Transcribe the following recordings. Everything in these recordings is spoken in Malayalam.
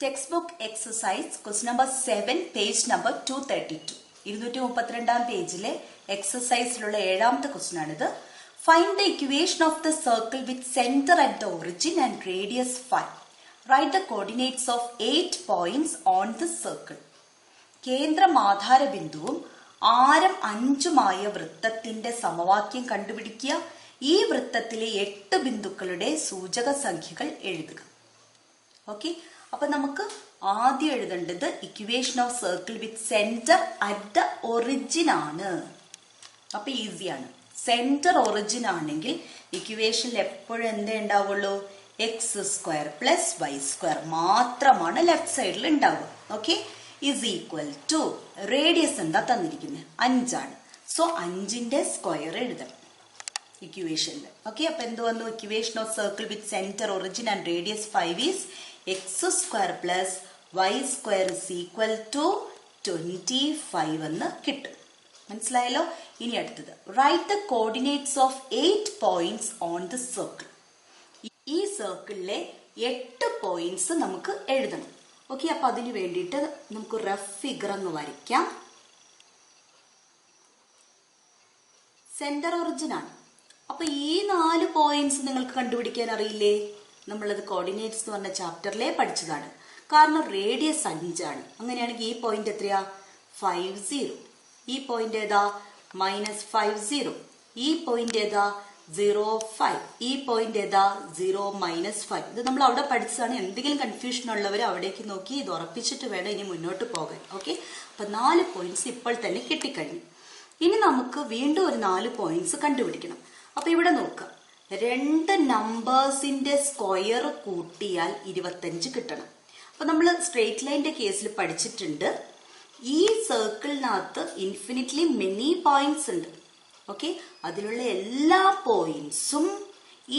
Textbook exercise question number 7 page number 232 232 പേജിലെ എക്സസൈസിലുള്ള ഏഴാമത്തെ ക്വസ്റ്റ്യൻ ആണിത്. Find the equation of the circle with centre at the origin and radius 5. Write the coordinates of 8 points on the circle. കേന്ദ്രം ആധാര ബിന്ദുവും ആരം 5ഉമായ വൃത്തത്തിന്റെ സമവാക്യം കണ്ടുപിടിക്കുക. ഈ വൃത്തത്തിലെ 8 ബിന്ദുക്കളുടെ സൂചക സംഖ്യകൾ എഴുതുക. ഓക്കെ, അപ്പൊ നമുക്ക് ആദ്യം എഴുതേണ്ടത് equation of circle with centre at the origin ആണ്. അപ്പൊ ഈസിയാണ്. സെന്റർ ഒറിജിൻ ആണെങ്കിൽ ഇക്വേഷനിൽ എപ്പോഴും എന്തേ ഉണ്ടാവുള്ളൂ? X square plus Y square മാത്രമാണ് ലെഫ്റ്റ് സൈഡിൽ ഉണ്ടാവുക. Okay, is equal to radius എന്താ തന്നിരിക്കുന്നത്? 5 ആണ്. സോ 5ന്റെ സ്ക്വയർ എഴുതണം ഇക്വേഷനിൽ. ഓക്കെ, അപ്പൊ എന്ത് വന്നു? Equation of circle with centre origin and radius 5 is X square plus Y square is equal to 25 എന്ന് കിട്ടും. മനസ്സിലായല്ലോ? ഇനി അടുത്തത് write the coordinates of 8 points on the circle. ഈ സർക്കിളിലെ 8 പോയിന്റ്സ് നമുക്ക് എഴുതണം. ഓക്കെ, അപ്പൊ അതിന് വേണ്ടിയിട്ട് നമുക്ക് റഫ് ഫിഗർ അങ്ങ് വരയ്ക്കാം. സെന്റർ ഒറിജിൻ ആണ്. അപ്പൊ ഈ 4 പോയിന്റ്സ് നിങ്ങൾക്ക് കണ്ടുപിടിക്കാൻ അറിയില്ലേ? നമ്മളത് കോർഡിനേറ്റ്സ് എന്ന് പറഞ്ഞ ചാപ്റ്ററിലെ പഠിച്ചതാണ്. കാരണം റേഡിയസ് 5 ആണ്. അങ്ങനെയാണെങ്കിൽ ഈ പോയിന്റ് എത്രയാ? 50. ഈ പോയിന്റ് ഏതാ? -50. ഈ പോയിന്റ് ഏതാ? 0,5. ഈ പോയിന്റ് ഏതാ? 0, -5. ഇത് നമ്മൾ അവിടെ പഠിച്ചതാണ്. എന്തെങ്കിലും കൺഫ്യൂഷൻ ഉള്ളവർ അവിടേക്ക് നോക്കി ഇത് ഉറപ്പിച്ചിട്ട് വേണം ഇനി മുന്നോട്ട് പോകാൻ. ഓക്കെ, അപ്പൊ 4 പോയിന്റ്സ് ഇപ്പോൾ തന്നെ കിട്ടിക്കഴിഞ്ഞു. ഇനി നമുക്ക് വീണ്ടും ഒരു 4 പോയിന്റ്സ് കണ്ടുപിടിക്കണം. അപ്പൊ ഇവിടെ നോക്കാം. 2 നമ്പേഴ്സിന്റെ സ്ക്വയർ കൂട്ടിയാൽ 25 കിട്ടണം. അപ്പൊ നമ്മൾ സ്ട്രേറ്റ് ലൈനിന്റെ കേസിൽ പഠിച്ചിട്ടുണ്ട്. ഈ സർക്കിളിനകത്ത് ഇൻഫിനിറ്റ്ലി മെനി പോയിന്റ്സ് ഉണ്ട്. ഓക്കെ, അതിലുള്ള എല്ലാ പോയിന്റ്സും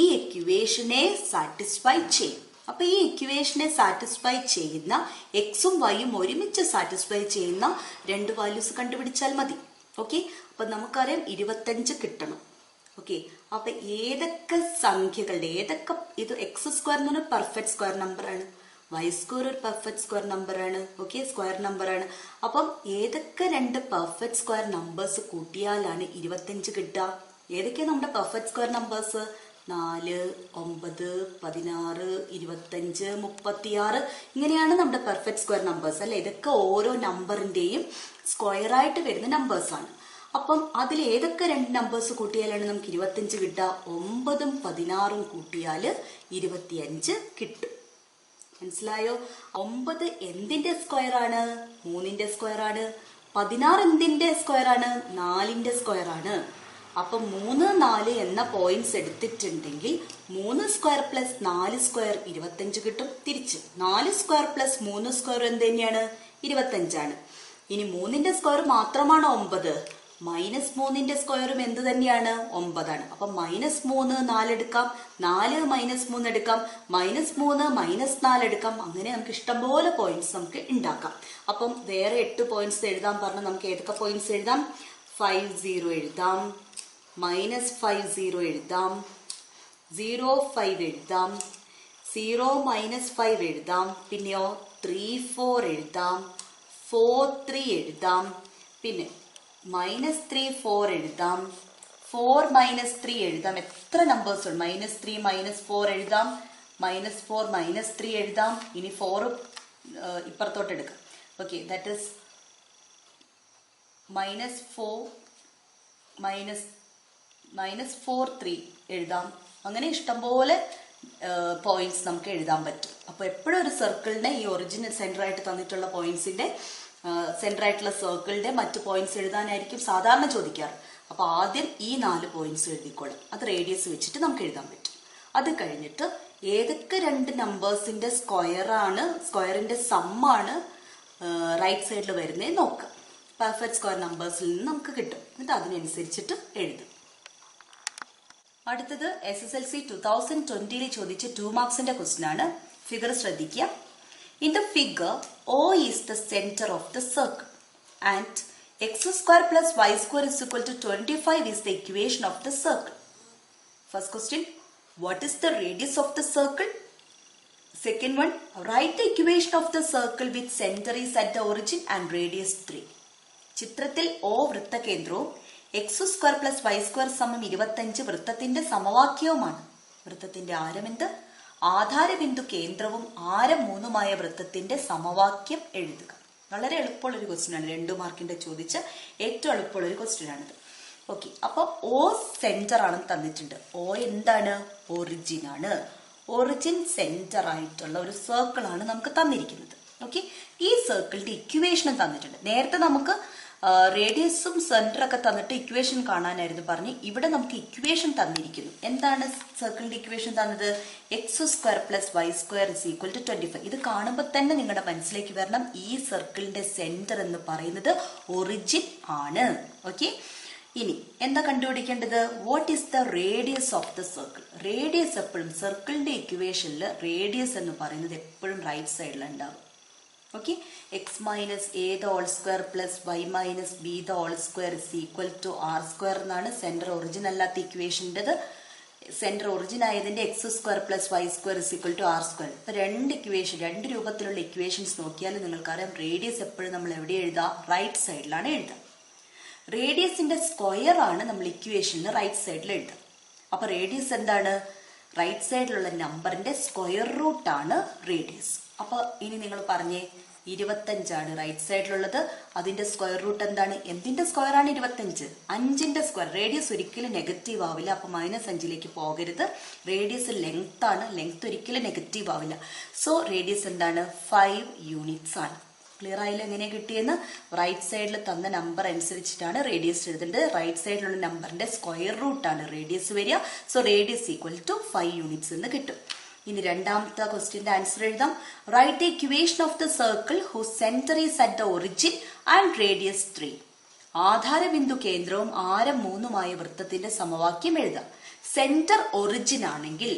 ഈ ഇക്വേഷനെ സാറ്റിസ്ഫൈ ചെയ്യും. അപ്പൊ ഈ ഇക്വേഷനെ സാറ്റിസ്ഫൈ ചെയ്യുന്ന എക്സും വൈയും ഒരുമിച്ച് സാറ്റിസ്ഫൈ ചെയ്യുന്ന 2 വാല്യൂസ് കണ്ടുപിടിച്ചാൽ മതി. ഓക്കെ, അപ്പൊ നമുക്കറിയാം 25 കിട്ടണം. ഓക്കെ, അപ്പൊ ഏതൊക്കെ സംഖ്യകളുടെ ഇത് എക്സ് സ്ക്വയർ എന്ന് പറഞ്ഞാൽ പെർഫെക്റ്റ് സ്ക്വയർ നമ്പർ ആണ്, വൈ സ്ക്വയർ ഒരു പെർഫെക്റ്റ് സ്ക്വയർ നമ്പർ ആണ്. ഓക്കെ, സ്ക്വയർ നമ്പർ ആണ്. അപ്പം ഏതൊക്കെ 2 പെർഫെക്റ്റ് സ്ക്വയർ നമ്പേഴ്സ് കൂട്ടിയാലാണ് 25 കിട്ടുക? ഏതൊക്കെയാണ് നമ്മുടെ പെർഫെക്റ്റ് സ്ക്വയർ നമ്പേഴ്സ്? 4, 9, 16, 25, 36 ഇങ്ങനെയാണ് നമ്മുടെ പെർഫെക്റ്റ് സ്ക്വയർ നമ്പേഴ്സ് അല്ലെ? ഇതൊക്കെ ഓരോ നമ്പറിന്റെയും സ്ക്വയർ ആയിട്ട് വരുന്ന നമ്പേഴ്സ് ആണ്. അപ്പം അതിൽ ഏതൊക്കെ 2 നമ്പേഴ്സ് കൂട്ടിയാലാണ് നമുക്ക് 25 കിട്ടുക? 9ഉം 16ഉം കൂട്ടിയാൽ 25 കിട്ടും. മനസ്സിലായോ? 9 എന്തിന്റെ സ്ക്വയർ ആണ്? 3ന്റെ സ്ക്വയർ ആണ്. 16 എന്തിന്റെ സ്ക്വയർ ആണ്? 4ന്റെ സ്ക്വയർ ആണ്. അപ്പൊ 3, 4 എന്ന പോയിന്റ്സ് എടുത്തിട്ടുണ്ടെങ്കിൽ 3 സ്ക്വയർ പ്ലസ് 4 സ്ക്വയർ 25 കിട്ടും. തിരിച്ച് 4 സ്ക്വയർ പ്ലസ് 3 സ്ക്വയർ എന്ത് തന്നെയാണ്? 25 ആണ്. ഇനി 3ന്റെ സ്ക്വയർ മാത്രമാണോ 9? -3ന്റെ സ്ക്വയറും എന്ത് തന്നെയാണ്? 9 ആണ്. അപ്പൊ -3 4 എടുക്കാം, 4 -3 എടുക്കാം, -3 -4 എടുക്കാം. അങ്ങനെ നമുക്ക് ഇഷ്ടംപോലെ പോയിന്റ്സ് നമുക്ക് ഉണ്ടാക്കാം. അപ്പം വേറെ 8 പോയിന്റ്സ് എഴുതാൻ പറഞ്ഞാൽ നമുക്ക് ഏതൊക്കെ പോയിന്റ്സ് എഴുതാം? 50 എഴുതാം, -50 എഴുതാം, 0,5 എഴുതാം, 0 -5 എഴുതാം, പിന്നെയോ 3, 4 എഴുതാം, 4, 3 എഴുതാം, പിന്നെ -3, 4 എഴുതാം, 4 -3 എഴുതാം. എത്ര നമ്പേഴ്സ് ഉണ്ട്? -3 -4 എഴുതാം, -4 -3 എഴുതാം. ഇനി 4 ഇപ്പുറത്തോട്ട് എടുക്കാം. ഓക്കെ, ദാറ്റ് ഇസ് -4 3 എഴുതാം. അങ്ങനെ ഇഷ്ടംപോലെ പോയിന്റ്സ് നമുക്ക് എഴുതാൻ പറ്റും. അപ്പൊ എപ്പോഴും ഒരു സർക്കിളിനെ ഈ ഒറിജിനൽ സെന്റർ ആയിട്ട് തന്നിട്ടുള്ള പോയിന്റ്സിന്റെ സെന്റർ ആയിട്ടുള്ള സർക്കിളിന്റെ മറ്റു പോയിന്റ്സ് എഴുതാനായിരിക്കും സാധാരണ ചോദിക്കാറ്. അപ്പൊ ആദ്യം ഈ 4 പോയിന്റ്സ് എഴുതിക്കോളും. അത് റേഡിയസ് വെച്ചിട്ട് നമുക്ക് എഴുതാൻ പറ്റും. അത് കഴിഞ്ഞിട്ട് ഏതൊക്കെ 2 നമ്പേഴ്സിന്റെ സ്ക്വയറിന്റെ സമ്മാണ് റൈറ്റ് സൈഡിൽ വരുന്നത് നോക്കുക. പെർഫെക്റ്റ് സ്ക്വയർ നമ്പേഴ്സിൽ നിന്ന് നമുക്ക് കിട്ടും. എന്നിട്ട് അതിനനുസരിച്ചിട്ട് എഴുതും. അടുത്തത് SSLC 2020 ചോദിച്ച 2 മാർക്സിന്റെ ക്വസ്റ്റ്യൻ ആണ്. ഫിഗർ ശ്രദ്ധിക്കുക. In the figure, O is the center of the circle and x square plus y square is equal to 25 is the equation of the circle. First question, what is the radius of the circle? Second one, write the equation of the circle with center is at the origin and radius 3. ചിത്രത്തിൽ O വൃത്തകേന്ദ്രവും x² + y² = 25 വൃത്തത്തിന്റെ സമവാക്യവുമാണ്. വൃത്തത്തിന്റെ ആരം എന്ത്? ആധാരബിന്ദു കേന്ദ്രവും ആരം 3 വൃത്തത്തിന്റെ സമവാക്യം എഴുതുക. വളരെ എളുപ്പമുള്ള ഒരു ക്വസ്റ്റ്യൻ ആണ്. 2 മാർക്കിന്റെ ചോദിച്ച ഏറ്റവും എളുപ്പമുള്ള ഒരു ക്വസ്റ്റ്യൻ ആണിത്. ഓക്കെ, അപ്പൊ O സെന്റർ ആണ് തന്നിട്ടുണ്ട്. O എന്താണ്? ഒറിജിൻ ആണ്. ഒറിജിൻ സെന്റർ ആയിട്ടുള്ള ഒരു സർക്കിൾ ആണ് നമുക്ക് തന്നിരിക്കുന്നത്. ഓക്കെ, ഈ സർക്കിളിന്റെ ഇക്വേഷനും തന്നിട്ടുണ്ട്. നേരത്തെ നമുക്ക് റേഡിയസും സെന്ററൊക്കെ തന്നിട്ട് ഇക്വേഷൻ കാണാനായിരുന്നു പറഞ്ഞ്. ഇവിടെ നമുക്ക് ഇക്വേഷൻ തന്നിരിക്കുന്നു. എന്താണ് സർക്കിളിന്റെ ഇക്വേഷൻ തന്നത്? x² + y² = 25. ഇത് കാണുമ്പോൾ തന്നെ നിങ്ങളുടെ മനസ്സിലേക്ക് വരണം, ഈ സർക്കിളിന്റെ സെന്റർ എന്ന് പറയുന്നത് ഒറിജിൻ ആണ്. ഓക്കെ, ഇനി എന്താ കണ്ടുപിടിക്കേണ്ടത്? What is the radius of the circle? Radius എപ്പോഴും സർക്കിളിന്റെ ഇക്വേഷനിൽ റേഡിയസ് എന്ന് പറയുന്നത് എപ്പോഴും റൈറ്റ് സൈഡിലുണ്ടാവും. Okay, x - a² + y - b² = r² എന്നാണ് സെന്റർ ഒറിജിൻ അല്ലാത്ത ഇക്വേഷൻ്റെത്. Centre origin ആയതിന്റെ x² + y² = r². ഇപ്പൊ രണ്ട് രൂപത്തിലുള്ള ഇക്വേഷൻസ് നോക്കിയാൽ നിങ്ങൾക്കറിയാം റേഡിയസ് എപ്പോഴും നമ്മൾ എവിടെ എഴുതാം? റൈറ്റ് സൈഡിലാണ് എഴുതുക. റേഡിയസിന്റെ സ്ക്വയർ ആണ് നമ്മൾ ഇക്വേഷനിൽ റൈറ്റ് സൈഡിൽ എഴുതുക. അപ്പൊ റേഡിയസ് എന്താണ്? റൈറ്റ് സൈഡിലുള്ള നമ്പറിന്റെ സ്ക്വയർ റൂട്ട് ആണ് റേഡിയസ്. അപ്പൊ ഇനി നിങ്ങൾ പറഞ്ഞേ, 25 റൈറ്റ് സൈഡിലുള്ളത്. അതിന്റെ സ്ക്വയർ റൂട്ട് എന്താണ്? എന്തിന്റെ സ്ക്വയർ ആണ് 25? 5ന്റെ സ്ക്വയർ. റേഡിയസ് ഒരിക്കലും നെഗറ്റീവ് ആവില്ല. അപ്പൊ -5ലേക്ക് പോകരുത്. റേഡിയസ് ലെങ്ത് ആണ്. ലെങ്ത് ഒരിക്കലും നെഗറ്റീവ് ആവില്ല. സോ റേഡിയസ് എന്താണ്? 5 യൂണിറ്റ്സ് ആണ്. ക്ലിയർ ആയില്ല എങ്ങനെ കിട്ടിയെന്ന്? റൈറ്റ് സൈഡിൽ തന്ന നമ്പർ അനുസരിച്ചിട്ടാണ് റേഡിയസ് എഴുതേണ്ടത്. റൈറ്റ് സൈഡിലുള്ള നമ്പറിന്റെ സ്ക്വയർ റൂട്ട് ആണ് റേഡിയസ് വരിക. സോ റേഡിയസ് = 5 യൂണിറ്റ്സ് എന്ന് കിട്ടും. ഇനി രണ്ടാമത്തെ ക്വസ്റ്റ്യന്റെ ആൻസർ എഴുതാം. Write the equation of the circle whose centre is at the origin and radius 3. ആധാരബിന്ദു കേന്ദ്രവും ആരം 3 വൃത്തത്തിന്റെ സമവാക്യം എഴുതാം. സെന്റർ ഒറിജിൻ ആണെങ്കിൽ,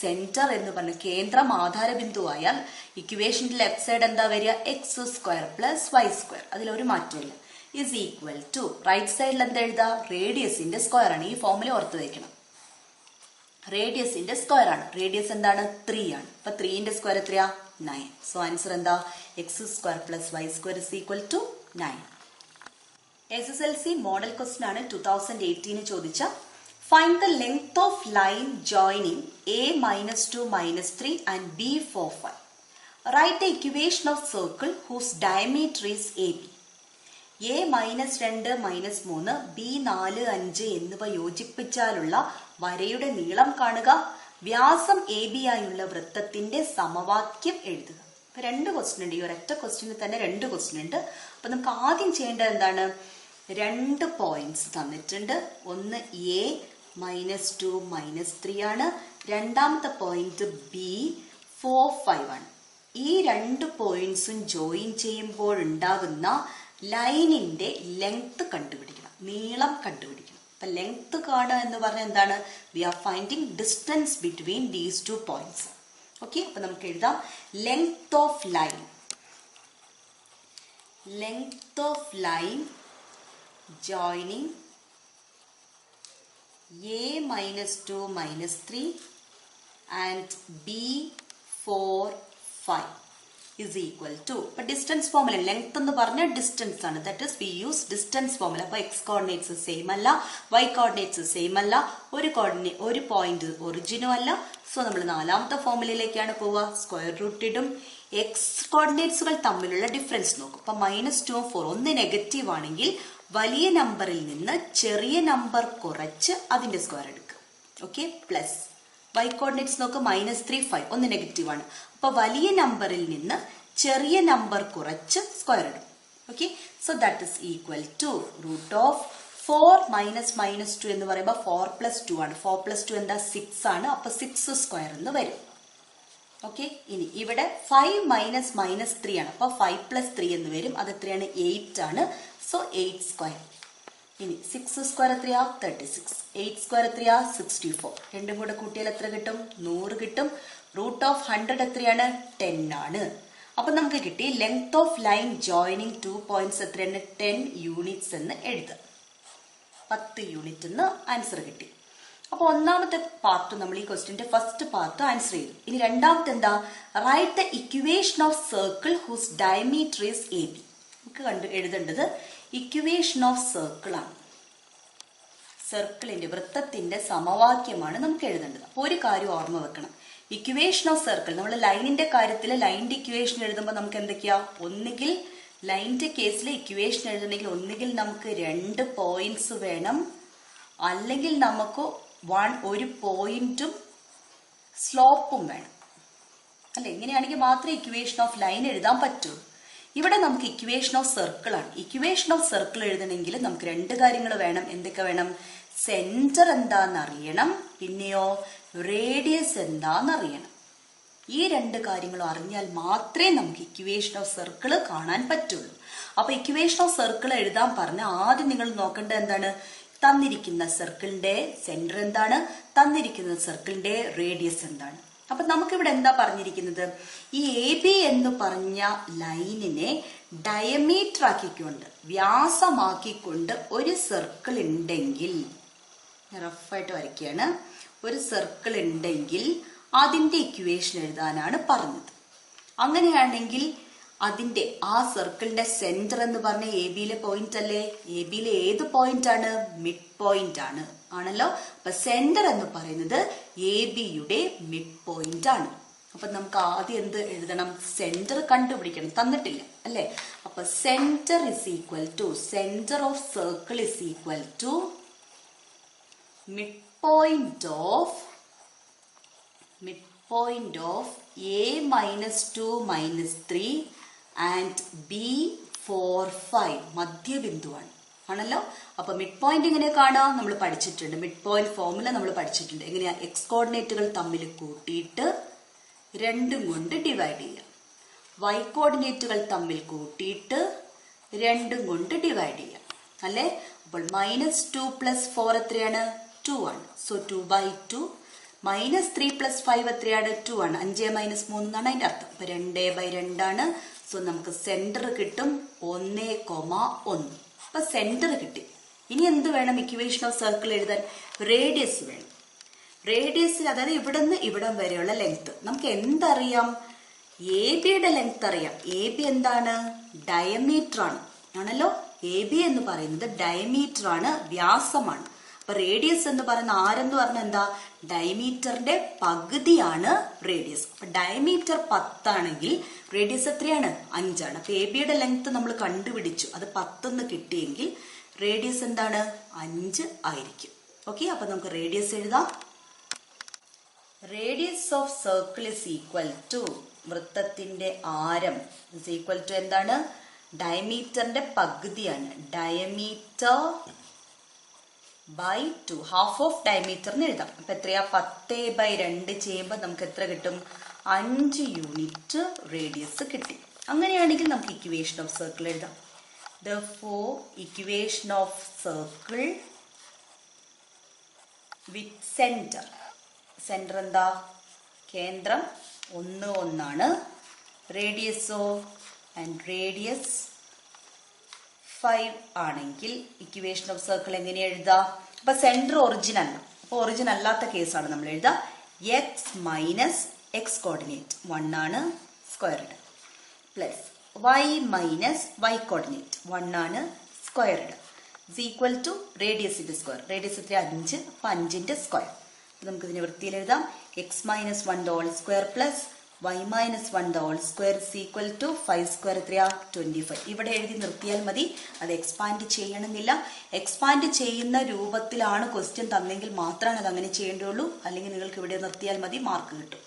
സെന്റർ എന്ന് പറഞ്ഞ കേന്ദ്രം ആധാരബിന്ദു ആയാൽ ഇക്വേഷന്റെ ലെഫ്റ്റ് സൈഡ് എന്താ വരിക? x² + y². അതിലൊരു മാറ്റമില്ല. = റൈറ്റ് സൈഡിൽ എന്താ എഴുതാ? റേഡിയസിന്റെ സ്ക്വയർ ആണ്. ഈ ഫോമിൽ ഓർത്ത് വയ്ക്കണം. റേഡിയസിന്റെ സ്ക്വയർ ആണ്. റേഡിയസ് എന്താണ്? 3 ആണ്. അപ്പൊ 3ന്റെ സ്ക്വയർ എത്രയാ? 9. സോ ആൻസർ എന്താ? x² + y² = 9. SSLC model question ആണ്. 2018 ചോദിച്ച find the length of line joining a - 2 - 3 and b 4 5. Write the equation of circle whose diameter is AB. a - 2 - 3 b 4 5 എന്നിവ യോജിപ്പിച്ചാലുള്ള വരയുടെ നീളം കാണുക. വ്യാസം AB ആയുള്ള വൃത്തത്തിന്റെ സമവാക്യം എഴുതുക. ഇപ്പൊ 2 ക്വസ്റ്റ്യൻ ഉണ്ട്. ഈ ഒരൊറ്റ ക്വസ്റ്റ്യന് തന്നെ 2 ക്വസ്റ്റ്യൻ ഉണ്ട്. അപ്പൊ നമുക്ക് ആദ്യം ചെയ്യേണ്ടത് എന്താണ്? 2 പോയിന്റ്സ് തന്നിട്ടുണ്ട്. ഒന്ന് a - 2 - 3 ആണ്. രണ്ടാമത്തെ പോയിന്റ് b 4 5 ആണ്. ഈ 2 പോയിന്റ്സും ജോയിൻ ചെയ്യുമ്പോൾ ഉണ്ടാകുന്ന ലൈനിന്റെ ലെങ്ത് കണ്ടുപിടിക്കണം, നീളം കണ്ടുപിടിക്കണം. അപ്പൊ ലെങ്ത് കാണുക എന്ന് പറഞ്ഞാൽ എന്താണ്? We are finding distance between these 2 points. Okay, അപ്പൊ നമുക്ക് എഴുതാം length of line. Length of line joining a - 2 - 3 and b 4 5 is equal to, but distance formula length എന്ന് പറഞ്ഞ ഡിസ്റ്റൻസ് ആണ്. that is we use distance formula. അപ്പോൾ x coordinates സെയിം അല്ല, y coordinates സെയിം അല്ല, ഒരു പോയിന്റ് ഒറിജിനും അല്ല. സോ നമ്മൾ നാലാമത്തെ ഫോർമുലയിലേക്കാണ് പോവുക. സ്ക്വയർ റൂട്ട് ഇടും. എക്സ് കോർഡിനേറ്റ്സുകൾ തമ്മിലുള്ള ഡിഫറൻസ് നോക്കും. അപ്പൊ -2 4 ഒന്ന് നെഗറ്റീവ് ആണെങ്കിൽ വലിയ നമ്പറിൽ നിന്ന് ചെറിയ നമ്പർ കുറച്ച് അതിന്റെ സ്ക്വയർ എടുക്കുക. ഓക്കെ, പ്ലസ് y കോർഡിനേറ്റ്സ് നോക്ക് -3 5 ഒന്ന് നെഗറ്റീവ് ആണ്. അപ്പൊ വലിയ നമ്പറിൽ നിന്ന് ചെറിയ നമ്പർ കുറച്ച് സ്ക്വയർ ഇടും. Okay, so that is equal to √4 - -2 എന്ന് പറയുമ്പോൾ 4 + 2 ആണ്. 4 + 2 എന്താ? 6 ആണ്. അപ്പൊ 6 സ്ക്വയർ എന്ന് വരും. ഓക്കെ, ഇനി ഇവിടെ 5 - -3 ആണ്. അപ്പൊ 5 + 3 എന്ന് വരും. അത് എത്രയാണ്? 8 ആണ്. So 8 square. ഇനി 6 സ്ക്വയർ എത്രയാ? 36. 8 സ്ക്വയർ എത്രയാ? 64. രണ്ടും കൂടെ കൂട്ടിയാൽ എത്ര കിട്ടും? 100 കിട്ടും. √100 എത്രയാണ്? 10 ആണ്. അപ്പൊ നമുക്ക് കിട്ടി length of line joining 2 points എത്രയാണ്? 10 യൂണിറ്റ്സ് എന്ന് എഴുതാം. 10 യൂണിറ്റ് എന്ന് ആൻസർ കിട്ടി. അപ്പൊ ഒന്നാമത്തെ പാർട്ട് നമ്മൾ ഈ ക്വസ്റ്റ്യന്റെ ഫസ്റ്റ് പാർട്ട് ആൻസർ ചെയ്തു. ഇനി രണ്ടാമത്തെ എന്താ? Write the equation of circle whose diameter is A B. നമുക്ക് എഴുതേണ്ടത് ഇക്വേഷൻ ഓഫ് സർക്കിൾ ആണ്. സർക്കിളിന്റെ വൃത്തത്തിന്റെ സമവാക്യമാണ് നമുക്ക് എഴുതേണ്ടത്. അപ്പൊ ഒരു കാര്യം ഓർമ്മ വെക്കണം, ഇക്വേഷൻ ഓഫ് സർക്കിൾ നമ്മൾ ലൈനിന്റെ കാര്യത്തിൽ ലൈനിന്റെ ഇക്വേഷൻ എഴുതുമ്പോൾ നമുക്ക് എന്തൊക്കെയാ? ഒന്നുകിൽ ലൈനിന്റെ കേസിൽ ഇക്വേഷൻ എഴുതണമെങ്കിൽ ഒന്നുകിൽ നമുക്ക് 2 പോയിന്റ്സ് വേണം, അല്ലെങ്കിൽ നമുക്ക് ഒരു പോയിന്റും സ്ലോപ്പും വേണം അല്ലെ. ഇങ്ങനെയാണെങ്കിൽ മാത്രമേ ഇക്വേഷൻ ഓഫ് ലൈൻ എഴുതാൻ പറ്റൂ. ഇവിടെ നമുക്ക് ഇക്വേഷൻ ഓഫ് സർക്കിൾ ആണ്. ഇക്വേഷൻ ഓഫ് സർക്കിൾ എഴുതണമെങ്കിൽ നമുക്ക് 2 കാര്യങ്ങൾ വേണം. എന്തൊക്കെ വേണം? സെന്റർ എന്താന്ന് അറിയണം, പിന്നെയോ റേഡിയസ് എന്താന്ന് അറിയണം. ഈ 2 കാര്യങ്ങളും അറിഞ്ഞാൽ മാത്രമേ നമുക്ക് ഇക്വേഷൻ ഓഫ് സർക്കിൾ കാണാൻ പറ്റുള്ളൂ. അപ്പൊ ഇക്വേഷൻ ഓഫ് സർക്കിൾ എഴുതാൻ പറഞ്ഞ ആദ്യം നിങ്ങൾ നോക്കേണ്ടത് എന്താണ്? തന്നിരിക്കുന്ന സർക്കിളിന്റെ സെന്റർ എന്താണ്, തന്നിരിക്കുന്ന സർക്കിളിന്റെ റേഡിയസ് എന്താണ്. അപ്പൊ നമുക്കിവിടെ എന്താ പറഞ്ഞിരിക്കുന്നത്? ഈ എ ബി എന്ന് പറഞ്ഞ ലൈനിനെ ഡയമീറ്റർ ആക്കിക്കൊണ്ട്, വ്യാസമാക്കിക്കൊണ്ട് ഒരു സർക്കിൾ ഉണ്ടെങ്കിൽ, റഫായിട്ട് വരയ്ക്കുകയാണ്, ഒരു സർക്കിൾ ഉണ്ടെങ്കിൽ അതിന്റെ ഇക്വേഷൻ എഴുതാനാണ് പറഞ്ഞത്. അങ്ങനെയാണെങ്കിൽ അതിന്റെ ആ സർക്കിളിന്റെ സെന്റർ എന്ന് പറഞ്ഞ എ ബിയിലെ പോയിന്റ് അല്ലേ? എ ബിയിലെ ഏത് പോയിന്റ് ആണ്? മിഡ് പോയിന്റ് ആണ്, ആണല്ലോ. അപ്പൊ സെന്റർ എന്ന് പറയുന്നത് എ ബിയുടെ മിഡ് പോയിന്റ് ആണ്. അപ്പൊ നമുക്ക് ആദ്യം എന്ത് എഴുതണം? സെന്റർ കണ്ടുപിടിക്കണം. തന്നിട്ടില്ല അല്ലെ. അപ്പൊ centre is equal to, centre of circle is equal to midpoint of a minus 2 minus 3 and b 4 5 മധ്യബിന്ദുവാണ്, ആണല്ലോ. അപ്പൊ മിഡ് പോയിന്റ് എങ്ങനെ കാണാം? നമ്മൾ പഠിച്ചിട്ടുണ്ട്. മിഡ് പോയിന്റ് ഫോർമുല നമ്മൾ പഠിച്ചിട്ടുണ്ട്. എങ്ങനെയാ? എക്സ് കോർഡിനേറ്റുകൾ തമ്മിൽ കൂട്ടിയിട്ട് 2 കൊണ്ട് ഡിവൈഡ് ചെയ്യാം. വൈ കോർഡിനേറ്റുകൾ തമ്മിൽ കൂട്ടിയിട്ട് 2 കൊണ്ട് ഡിവൈഡ് ചെയ്യാം അല്ലെ. അപ്പോൾ -2 + 4 എത്രയാണ്? 2 ആണ്. സോ 2/2. -3 + 5 എത്രയാണ്? 2 ആണ്. 5 - 3 എന്നാണ് അതിന്റെ അർത്ഥം. അപ്പൊ 2/2 ആണ്. സോ നമുക്ക് സെന്റർ കിട്ടും 1,1. അപ്പൊ സെന്റർ കിട്ടി. ഇനി എന്ത് വേണം? ഇക്വേഷൻ ഓഫ് സർക്കിൾ എഴുതാൻ റേഡിയസ് വേണം. റേഡിയസിൽ, അതായത് ഇവിടെ നിന്ന് ഇവിടം വരെയുള്ള ലെങ്ത് നമുക്ക് എന്തറിയാം? എ ബിയുടെ ലെങ്ത് അറിയാം. എ ബി എന്താണ്? ഡയമീറ്റർ ആണ്, ആണല്ലോ. എ ബി എന്ന് പറയുന്നത് ഡയമീറ്റർ ആണ്, വ്യാസമാണ്. അപ്പൊ റേഡിയസ് എന്ന് പറയുന്ന ആരെന്ന് പറഞ്ഞാൽ എന്താ? ഡയമീറ്ററിന്റെ പകുതിയാണ് റേഡിയസ്. അപ്പൊ ഡയമീറ്റർ 10 ആണെങ്കിൽ റേഡിയസ് എത്രയാണ്? 5 ആണ്. അപ്പൊ എ ബിയുടെ ലെങ്ത് നമ്മൾ കണ്ടുപിടിച്ചു, അത് 10 കിട്ടിയെങ്കിൽ റേഡിയസ് എന്താണ്? 5 ആയിരിക്കും. ഓക്കെ, അപ്പൊ നമുക്ക് റേഡിയസ് എഴുതാം. Radius of circle is equal to, വൃത്തത്തിന്റെ ആരം ഇസ് ഈക്വൽ ടു എന്താണ്? ഡയമീറ്ററിന്റെ പകുതിയാണ്. Diameter by 2, half of diameter എന്ന് എഴുതാം. അപ്പൊ എത്രയാ? 10/2 ചെയ്യുമ്പോൾ നമുക്ക് എത്ര കിട്ടും? 5 യൂണിറ്റ് റേഡിയസ് കിട്ടി. അങ്ങനെയാണെങ്കിൽ നമുക്ക് ഇക്വേഷൻ ഓഫ് സർക്കിൾ എഴുതാം. Therefore, equation of circle with centre, centre എന്താ? കേന്ദ്രം 1 1 ആണ്. റേഡിയസോ? ആൻഡ് റേഡിയസ് 5 ആണെങ്കിൽ ഇക്വേഷൻ ഓഫ് സർക്കിൾ എങ്ങനെ എഴുതാം? അപ്പൊ സെന്റർ ഒറിജിൻ അല്ല. അപ്പൊ ഒറിജിൻ അല്ലാത്ത കേസാണ് നമ്മൾ എഴുതാ. എക്സ് മൈനസ് എക്സ് കോർഡിനേറ്റ് 1 ആണ്, സ്ക്വയർ ഇടുക, plus Y minus Y coordinate 1 ആണ്, സ്ക്വയർ ഇടുക, ഇസ് ഈക്വൽ ടു റേഡിയസിന്റെ സ്ക്വയർ. റേഡിയസ് എത്ര? 5. അപ്പൊ 5ന്റെ സ്ക്വയർ. നമുക്ക് ഇതിനെ വൃത്തിയിൽ എഴുതാം. X minus 1 whole square plus y - 1 the whole square is equal to 5 square എത്രയാ? 25. ഇവിടെ എഴുതി നിർത്തിയാൽ മതി, അത് എക്സ്പാൻഡ് ചെയ്യണമെന്നില്ല. എക്സ്പാൻഡ് ചെയ്യുന്ന രൂപത്തിലാണ് ക്വസ്റ്റ്യൻ തന്നെങ്കിൽ മാത്രമാണ് അത് അങ്ങനെ ചെയ്യേണ്ടുള്ളൂ. അല്ലെങ്കിൽ നിങ്ങൾക്ക് ഇവിടെ നിർത്തിയാൽ മതി, മാർക്ക് കിട്ടും.